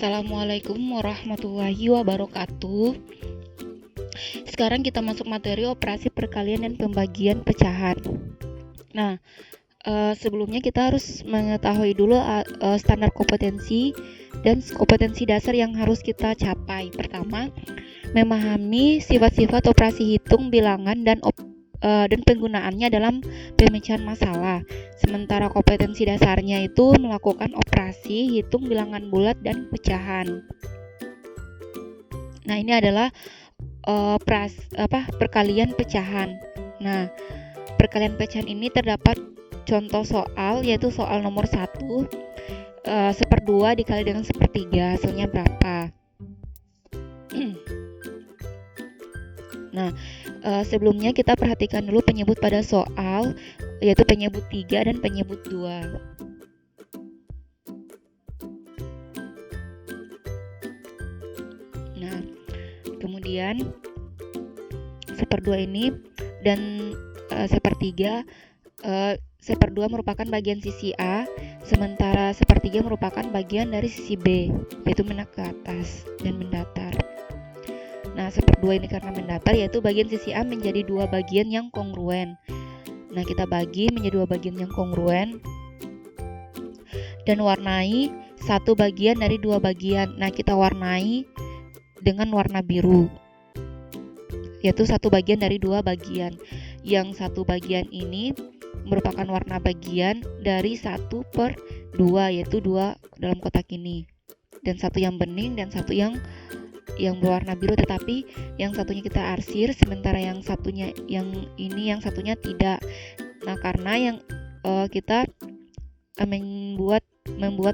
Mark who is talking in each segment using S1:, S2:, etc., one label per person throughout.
S1: Assalamualaikum warahmatullahi wabarakatuh. Sekarang kita masuk materi operasi perkalian dan pembagian pecahan. Nah, sebelumnya kita harus mengetahui dulu standar kompetensi dan kompetensi dasar yang harus kita capai. Pertama, memahami sifat-sifat operasi hitung bilangan dan penggunaannya dalam pemecahan masalah. Sementara kompetensi dasarnya itu melakukan operasi hitung bilangan bulat dan pecahan. Nah, ini adalah perkalian pecahan. Nah, perkalian pecahan ini terdapat contoh soal, yaitu soal nomor 1, 1/2 dikali dengan 1/3, hasilnya berapa? Nah, sebelumnya kita perhatikan dulu penyebut pada soal, yaitu penyebut 3 dan penyebut 2. Nah, kemudian 1/2 ini dan 1/3, 1/2 merupakan bagian sisi A, sementara 1/3 merupakan bagian dari sisi B, yaitu menengah ke atas dan mendatar. Nah, 1/2 ini karena mendatar, yaitu bagian sisi A menjadi 2 bagian yang kongruen. Nah, kita bagi menjadi 2 bagian yang kongruen dan warnai 1 bagian dari 2 bagian. Nah, kita warnai dengan warna biru, yaitu 1 bagian dari 2 bagian. Yang 1 bagian ini merupakan warna bagian dari 1/2, yaitu 2 dalam kotak ini, dan 1 yang bening dan 1 yang berwarna biru, tetapi yang satunya kita arsir, sementara yang satunya yang satunya tidak. Nah, karena yang kita membuat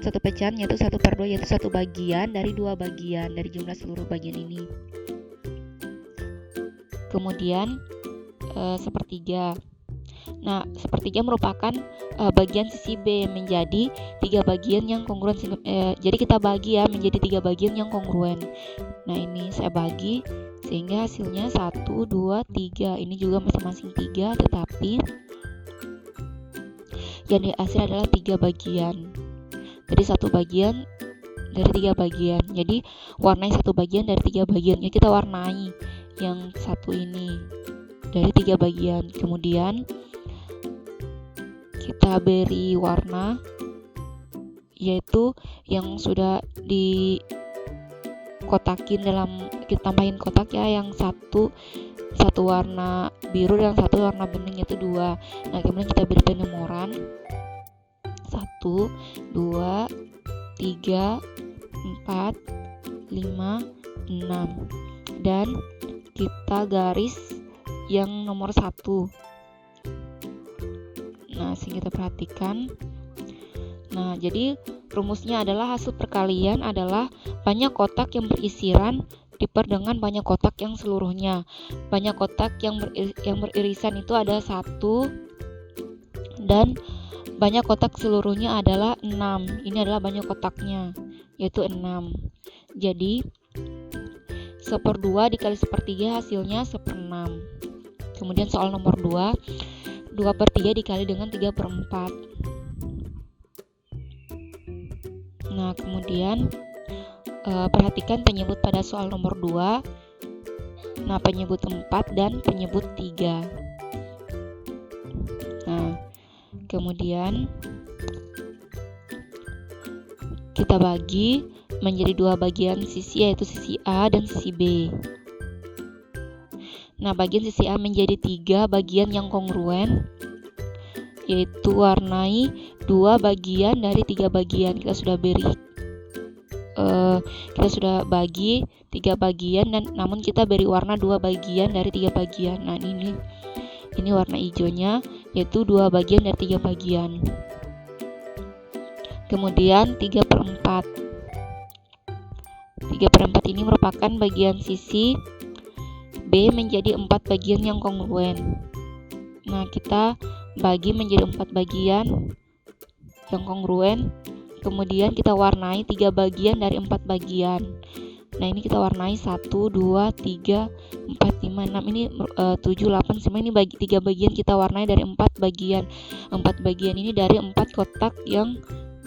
S1: satu pecahan, yaitu 1/2, yaitu 1 bagian dari 2 bagian dari jumlah seluruh bagian ini. Kemudian 1/3. Nah, 1/3 merupakan bagian sisi B menjadi 3 bagian yang kongruen. Jadi kita bagi ya menjadi 3 bagian yang kongruen. Nah, ini saya bagi sehingga hasilnya 1, 2, 3. Ini juga masing-masing 3, tetapi yang dihasil adalah 3 bagian. Jadi 1 bagian dari 3 bagian. Jadi warnai 1 bagian dari 3 bagian. Ya, kita warnai yang 1 ini dari 3 bagian. Kemudian kita beri warna, yaitu yang sudah dikotakin kita tambahin kotak ya, yang satu warna biru dan 1 warna bening, yaitu 2. Nah, kemudian kita beri penomoran 1, 2, 3, 4, 5, 6, dan kita garis yang nomor 1. Nah, sehingga kita perhatikan. Nah, jadi rumusnya adalah hasil perkalian adalah banyak kotak yang berisiran diper dengan banyak kotak yang seluruhnya. Banyak kotak yang beririsan itu ada 1, dan banyak kotak seluruhnya adalah 6. Ini adalah banyak kotaknya, yaitu 6. Jadi 1/2 dikali 1/3 hasilnya 1/6. Kemudian soal nomor 2, 2/3 dikali dengan 3/4. Nah, kemudian perhatikan penyebut pada soal nomor 2. Nah, penyebut 4 dan penyebut 3. Nah, kemudian kita bagi menjadi 2 bagian sisi, yaitu sisi A dan sisi B. Nah, bagian sisi A menjadi 3 bagian yang kongruen, yaitu warnai 2 bagian dari 3 bagian. Kita sudah bagi 3 bagian, dan namun kita beri warna 2 bagian dari 3 bagian. Nah, ini warna hijaunya, yaitu 2 bagian dari 3 bagian. Kemudian 3/4. 3/4 ini merupakan bagian sisi B menjadi 4 bagian yang kongruen. Nah, kita bagi menjadi 4 bagian yang kongruen. Kemudian kita warnai 3 bagian dari 4 bagian. Nah, ini kita warnai 1, 2, 3, 4, 5, 6. Ini 7, 8, 9. Ini 3 bagian kita warnai dari 4 bagian. 4 bagian ini dari 4 kotak yang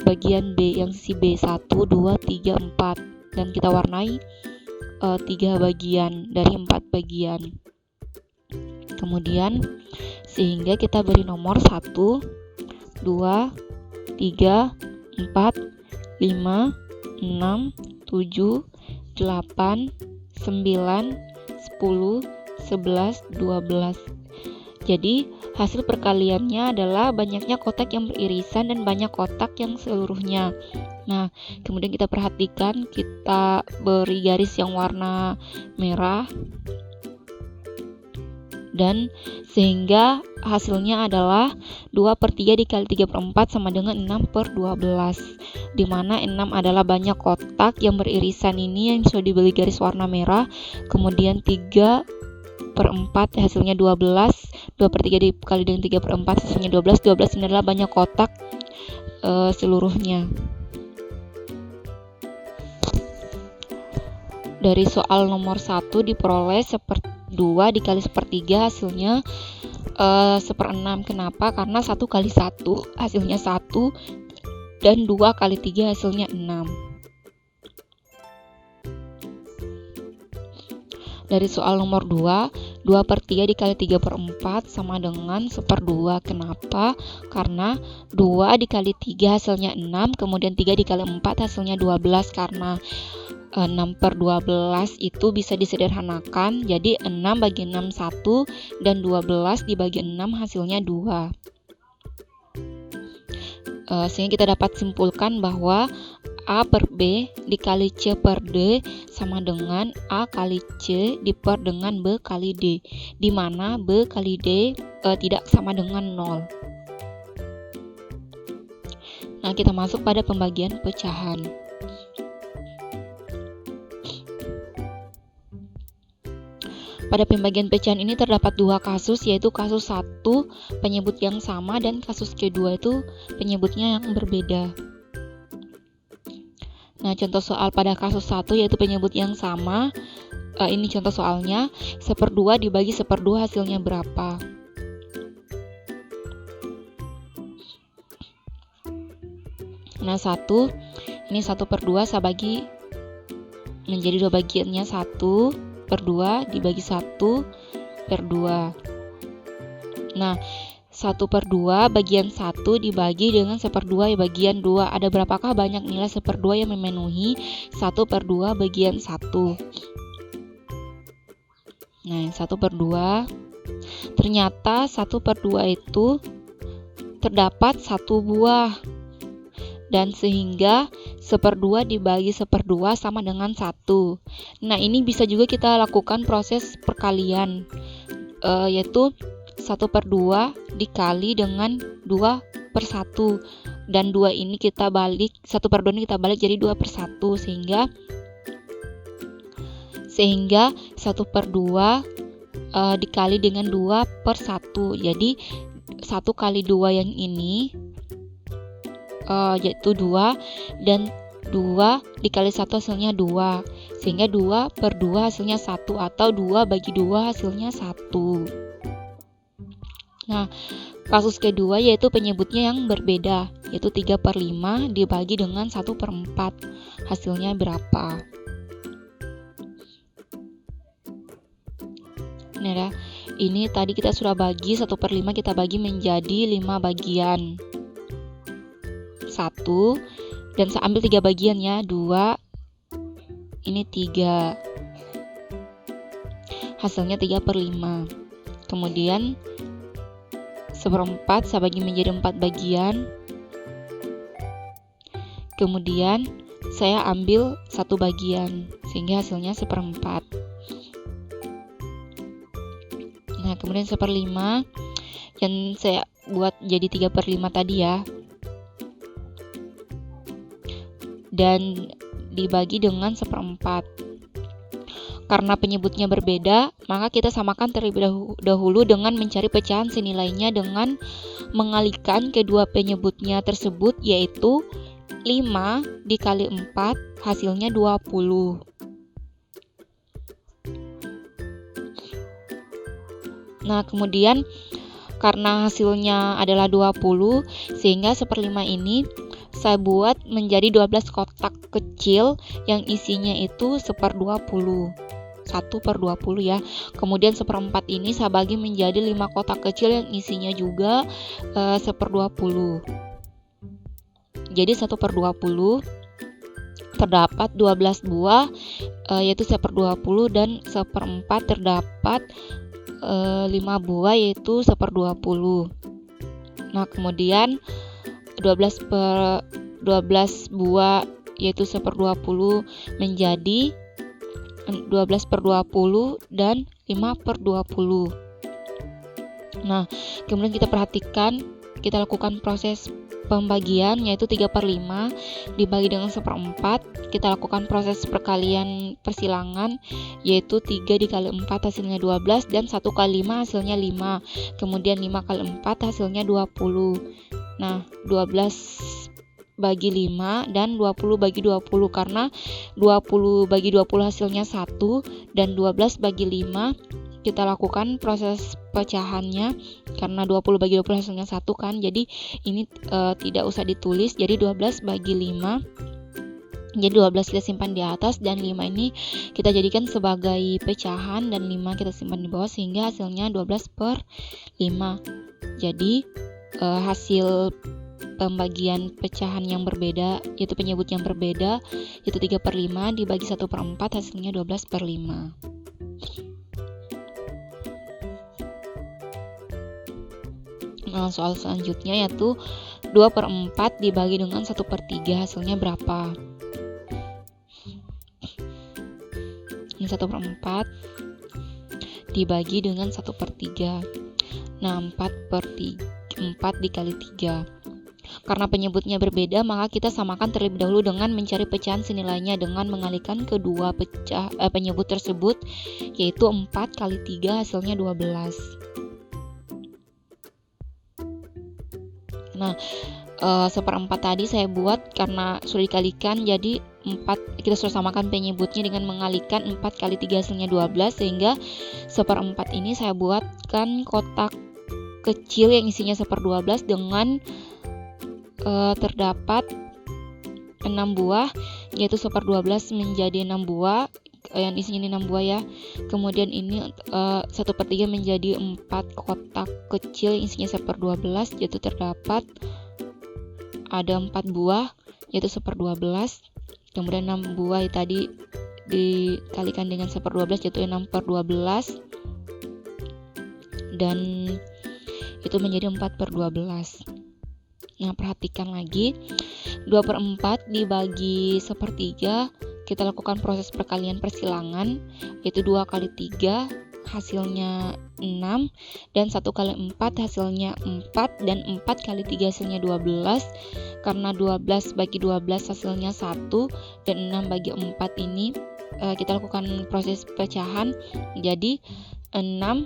S1: bagian B, yang sisi B, 1, 2, 3, 4. dan kita warnai 3 bagian dari 4 bagian. Kemudian sehingga kita beri nomor 1, 2, 3, 4, 5, 6, 7, 8, 9, 10, 11, 12. Jadi hasil perkaliannya adalah banyaknya kotak yang beririsan dan banyak kotak yang seluruhnya. Nah, kemudian kita perhatikan, kita beri garis yang warna merah, dan sehingga hasilnya adalah 2/3 dikali 3/4 sama dengan 6/12, dimana 6 adalah banyak kotak yang beririsan ini yang sudah diberi garis warna merah. Kemudian 3/4 hasilnya 12, 2/3 dikali dengan 3/4 hasilnya 12. 12 ini adalah banyak kotak seluruhnya. Dari soal nomor 1 diperoleh 2 dikali 1/3 hasilnya 1/6. Kenapa? Karena 1 kali 1 hasilnya 1 dan 2 kali 3 hasilnya 6. Dari soal nomor 2, 2/3 dikali 3/4 sama dengan 1/2. Kenapa? Karena 2 dikali 3 hasilnya 6, kemudian 3 dikali 4 hasilnya 12. Karena 6/12 itu bisa disederhanakan, jadi 6 bagi 6 1, dan 12 dibagi 6 hasilnya 2. Sehingga kita dapat simpulkan bahwa A per B dikali C per D sama dengan A kali C diper dengan B kali D, di mana B kali D tidak sama dengan 0. Nah, kita masuk pada pembagian pecahan. Pada pembagian pecahan ini terdapat 2 kasus, yaitu kasus 1 penyebut yang sama dan kasus kedua itu penyebutnya yang berbeda. Nah, contoh soal pada kasus 1 yaitu penyebut yang sama. Ini contoh soalnya, 1/2 dibagi 1/2 hasilnya berapa? Nah, 1 1/2 saya bagi menjadi 2 bagiannya, 1/2 dibagi 1/2. Nah, 1/2 bagian 1 dibagi dengan 1/2 bagian 2. Ada berapakah banyak nilai 1/2 yang memenuhi 1/2 bagian 1? Nah, 1/2. Ternyata 1/2 itu terdapat 1 buah. Dan sehingga 1/2 dibagi 1/2 sama dengan 1. Nah, ini bisa juga kita lakukan proses perkalian, yaitu 1/2 dikali dengan 2/1. Dan 2 ini kita balik, 1/2 ini kita balik jadi 2/1. Sehingga 1/2 dikali dengan 2/1. Jadi 1 kali 2 yang ini yaitu 2, dan 2 dikali 1 hasilnya 2, sehingga 2/2 hasilnya 1, atau 2 bagi 2 hasilnya 1. Nah, kasus kedua yaitu penyebutnya yang berbeda, yaitu 3/5 dibagi dengan 1/4, hasilnya berapa? Nah, ini tadi kita sudah bagi 1/5, kita bagi menjadi 5 bagian. 1, dan saya ambil 3 bagian ya, 2, ini 3, hasilnya 3/5. Kemudian 1/4 saya bagi menjadi 4 bagian, kemudian saya ambil 1 bagian, sehingga hasilnya 1/4. Nah, kemudian 1/5 yang saya buat jadi 3/5 tadi ya, dan dibagi dengan 1/4. Karena penyebutnya berbeda, maka kita samakan terlebih dahulu dengan mencari pecahan senilainya dengan mengalihkan kedua penyebutnya tersebut, yaitu 5 dikali 4 hasilnya 20. Nah, kemudian karena hasilnya adalah 20, sehingga 1/5 ini saya buat menjadi 12 kotak kecil yang isinya itu 1/20. 1/20 ya. Kemudian 1/4 ini saya bagi menjadi 5 kotak kecil yang isinya juga 1/20. Jadi 1/20 terdapat 12 buah, yaitu 1/20, dan 1/4 terdapat 5 buah, yaitu 1/20. Nah, kemudian 12 buah yaitu 1/20 menjadi 12/20 dan 5/20. Nah, kemudian kita perhatikan, kita lakukan proses pembagian, yaitu 3/5 dibagi dengan 1/4. Kita lakukan proses perkalian persilangan, yaitu 3 dikali 4 hasilnya 12, dan 1 kali 5 hasilnya 5. Kemudian 5 kali 4 hasilnya 20. Nah, 12 bagi 5 dan 20 bagi 20, karena 20 bagi 20 hasilnya 1, dan 12 bagi 5 kita lakukan proses pecahannya, karena 20 bagi 20 hasilnya 1 kan, jadi ini tidak usah ditulis, jadi 12 bagi 5, jadi 12 kita simpan di atas, dan 5 ini kita jadikan sebagai pecahan, dan 5 kita simpan di bawah, sehingga hasilnya 12/5. Jadi hasil pembagian pecahan yang berbeda, yaitu penyebut yang berbeda, yaitu 3/5 dibagi 1/4 hasilnya 12/5. Nah, soal selanjutnya yaitu 2/4 dibagi dengan 1/3 hasilnya berapa? Ini 1/4 dibagi dengan 1/3. Nah, 4 dikali 3. Karena penyebutnya berbeda, maka kita samakan terlebih dahulu dengan mencari pecahan senilainya dengan mengalihkan kedua penyebut tersebut, yaitu 4 kali 3 hasilnya 12. Nah, 1/4 tadi saya buat karena sudah dikalikan, jadi 4 kita sudah samakan penyebutnya dengan mengalihkan 4 kali 3 hasilnya 12, sehingga 1/4 ini saya buatkan kotak kecil yang isinya 1/12 dengan terdapat 6 buah, yaitu 1/12 menjadi 6 buah, yang isinya ini 6 buah ya. Kemudian ini 1/3 menjadi 4 kotak kecil yang isinya 1/12, yaitu terdapat ada 4 buah, yaitu 1/12. Kemudian 6 buah tadi dikalikan dengan 1/12, yaitu 6/12, dan itu menjadi 4/12. Nah, perhatikan lagi, 2/4 dibagi 1/3, kita lakukan proses perkalian persilangan, yaitu 2 kali 3 hasilnya 6, dan 1 kali 4 hasilnya 4, dan 4 kali 3 hasilnya 12. Karena 12 bagi 12 hasilnya 1, dan 6 bagi 4 ini kita lakukan proses pecahan, jadi 6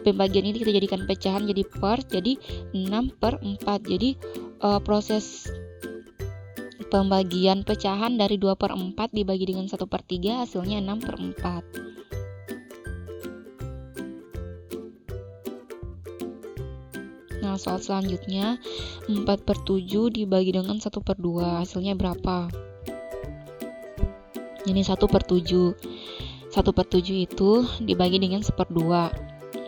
S1: pembagian ini kita jadikan pecahan jadi per, jadi 6/4. Jadi proses pembagian pecahan dari 2/4 dibagi dengan 1/3 hasilnya 6/4. Nah, soal selanjutnya 4/7 dibagi dengan 1/2 hasilnya berapa? Ini 1/7. 1/7 itu dibagi dengan 1/2.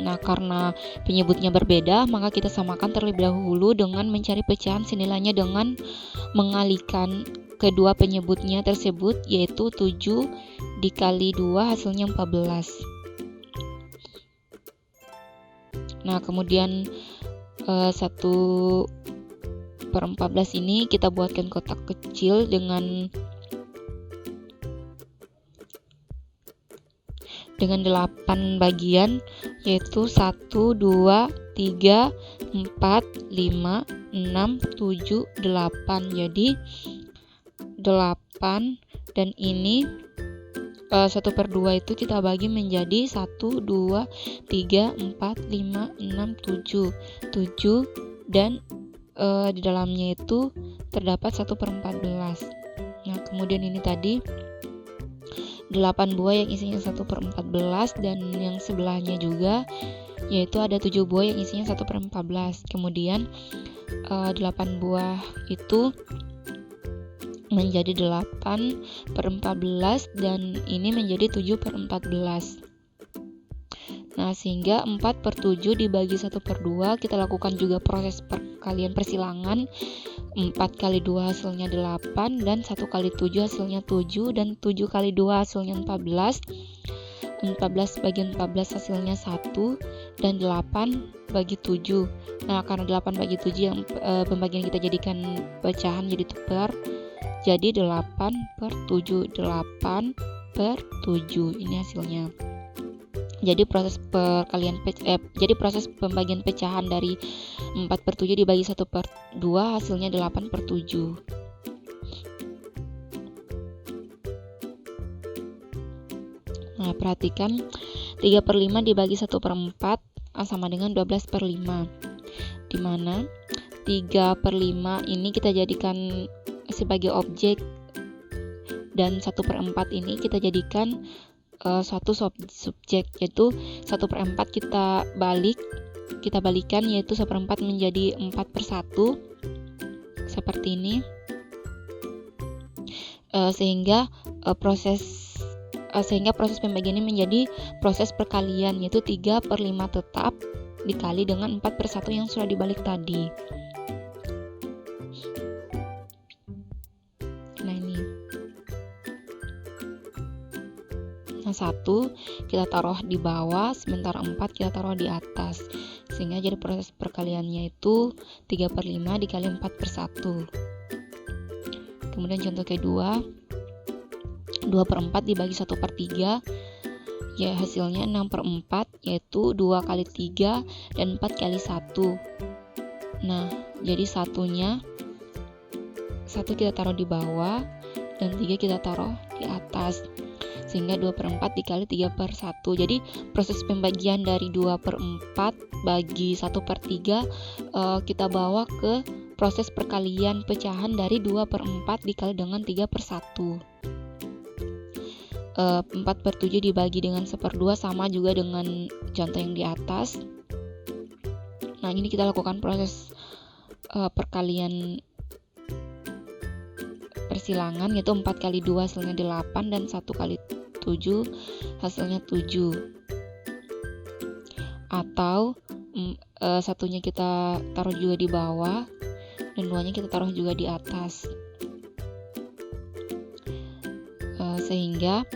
S1: Nah, karena penyebutnya berbeda, maka kita samakan terlebih dahulu dengan mencari pecahan senilainya dengan mengalihkan kedua penyebutnya tersebut, yaitu 7 dikali 2 hasilnya 14. Nah, kemudian 1/14 ini kita buatkan kotak kecil dengan 8 bagian, yaitu 1, 2, 3, 4, 5, 6, 7, 8. Jadi 8, dan ini 1/2 itu kita bagi menjadi 1, 2, 3, 4, 5, 6, 7. 7, dan di dalamnya itu terdapat 1/14. Nah, kemudian ini tadi 8 buah yang isinya 1/14 dan yang sebelahnya juga yaitu ada 7 buah yang isinya 1/14. Kemudian 8 buah itu menjadi 8/14 dan ini menjadi 7/14. Nah, sehingga 4/7 dibagi 1/2, kita lakukan juga proses perkalian persilangan. 4 kali 2 hasilnya 8, dan 1 kali 7 hasilnya 7, dan 7 kali 2 hasilnya 14. 14 bagi 14 hasilnya 1, dan 8 bagi 7. Nah, karena 8 bagi 7 yang pembagian kita jadikan pecahan jadi tuker, jadi 8/7. 8/7 ini hasilnya. Jadi proses pembagian pecahan dari 4/7 dibagi 1/2 hasilnya 8/7. Nah, perhatikan 3/5 dibagi 1/4 sama dengan 12/5, di mana 3/5 ini kita jadikan sebagai objek dan 1/4 ini kita jadikan suatu subjek, yaitu 1/4 kita balikan, yaitu 1/4 menjadi 4/1 seperti ini, sehingga proses pembagian ini menjadi proses perkalian, yaitu 3/5 tetap dikali dengan 4/1 yang sudah dibalik tadi. Nah, ini 1 kita taruh di bawah, sementara 4 kita taruh di atas, sehingga jadi proses perkaliannya itu 3/5 dikali 4/1. Kemudian contoh kedua, 2/4 dibagi 1/3, ya hasilnya 6/4, yaitu 2 kali 3 dan 4 kali 1. Nah, jadi 1 kita taruh di bawah dan 3 kita taruh di atas, sehingga 2/4 dikali 3/1. Jadi proses pembagian dari 2/4 bagi 1/3 kita bawa ke proses perkalian pecahan dari 2/4 dikali dengan 3/1. 4/7 dibagi dengan 1/2 sama juga dengan contoh yang di atas. Nah, ini kita lakukan proses perkalian persilangan, yaitu 4 kali 2 hasilnya 8, dan 1 kali 7 hasilnya 7. Atau satunya kita taruh juga di bawah dan 2-nya kita taruh juga di atas, sehingga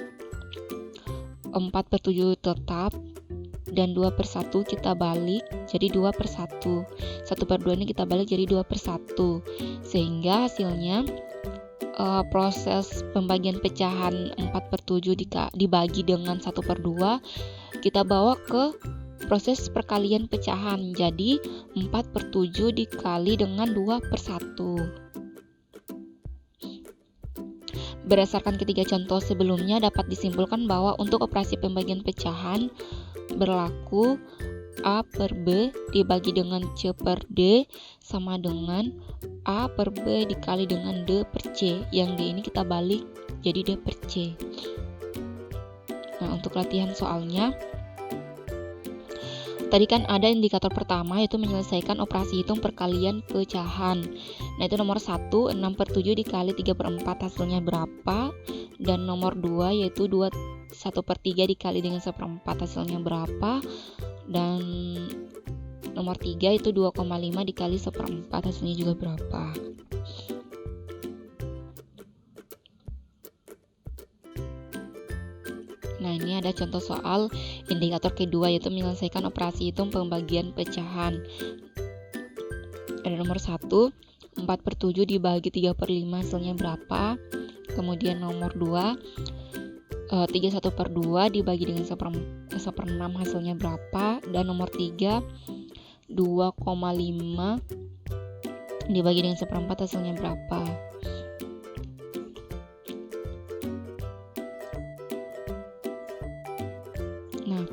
S1: 4/7 tetap dan 2/1 kita balik jadi 2/1. 1/2 ini kita balik jadi 2/1, sehingga hasilnya proses pembagian pecahan 4/7 dibagi dengan 1/2 kita bawa ke proses perkalian pecahan, jadi 4/7 dikali dengan 2/1. Berdasarkan ketiga contoh sebelumnya, dapat disimpulkan bahwa untuk operasi pembagian pecahan berlaku A per B dibagi dengan C per D sama dengan A per B dikali dengan D per C. Yang D ini kita balik jadi D per C. Nah, untuk latihan soalnya, tadi kan ada indikator pertama yaitu menyelesaikan operasi hitung perkalian pecahan. Nah, itu nomor 1, 6/7 dikali 3/4 hasilnya berapa? Dan nomor 2 yaitu 1/3 dikali dengan 1/4 hasilnya berapa? Dan nomor 3 itu 2,5 dikali 1/4 hasilnya juga berapa? Nah, ini ada contoh soal indikator kedua yaitu menyelesaikan operasi hitung pembagian pecahan. Ada nomor 1, 4/7 dibagi 3/5 hasilnya berapa? Kemudian nomor 2, 1/2 dibagi dengan 1/6 hasilnya berapa? Dan nomor 3, 2,5 dibagi dengan 1/4 hasilnya berapa? Nah,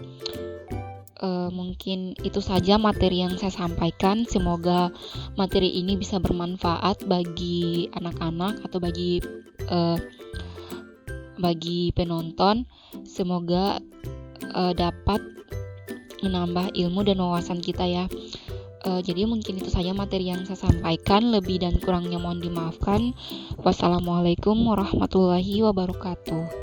S1: mungkin itu saja materi yang saya sampaikan. Semoga materi ini bisa bermanfaat bagi anak-anak atau bagi bagi penonton. Semoga dapat menambah ilmu dan wawasan kita ya. Jadi mungkin itu saja materi yang saya sampaikan, lebih dan kurangnya mohon dimaafkan. Wassalamualaikum warahmatullahi wabarakatuh.